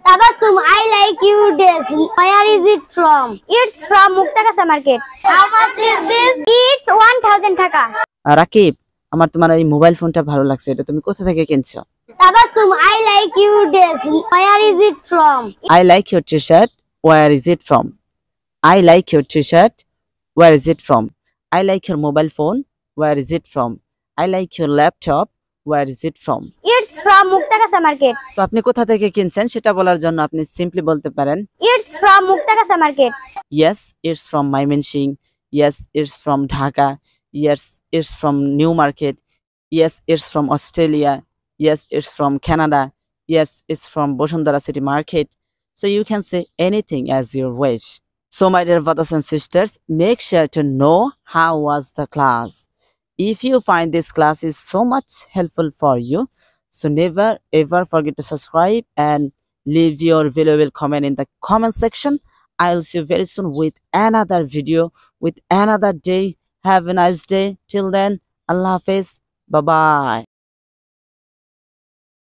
Tabassum, I like you this. Where is it from? It's from Muktakasa market. How much is this? It's 1000 taka. Rakib, আমার তোমার এই mobile ফোনটা ভালো লাগছে, এটা তুমি কোথা থেকে কিনছো? Tabassum, I like you this. Where is it from? I like your t-shirt. Where is it from? I like your t-shirt. Where is it from? I like your mobile phone. Where is it from? I like your laptop. Where is it from? It's from Muktakasa market. তো আপনি কোথা থেকে কিনছেন সেটা বলার জন্য আপনি simply বলতে পারেন It's from Muktakasa market. yes it's from Mymensingh, yes it's from Dhaka, yes it's from New Market, yes it's from Australia, yes it's from Canada, yes it's from Bosundara City Market. So you can say anything as your wish. So my dear brothers and sisters, make sure to know how was the class. If you find this class is so much helpful for you, so never ever forget to subscribe and leave your valuable comment in the comment section. I'll see you very soon with another video, with another day. Have a nice day. Till then, Allah Hafiz. Bye bye.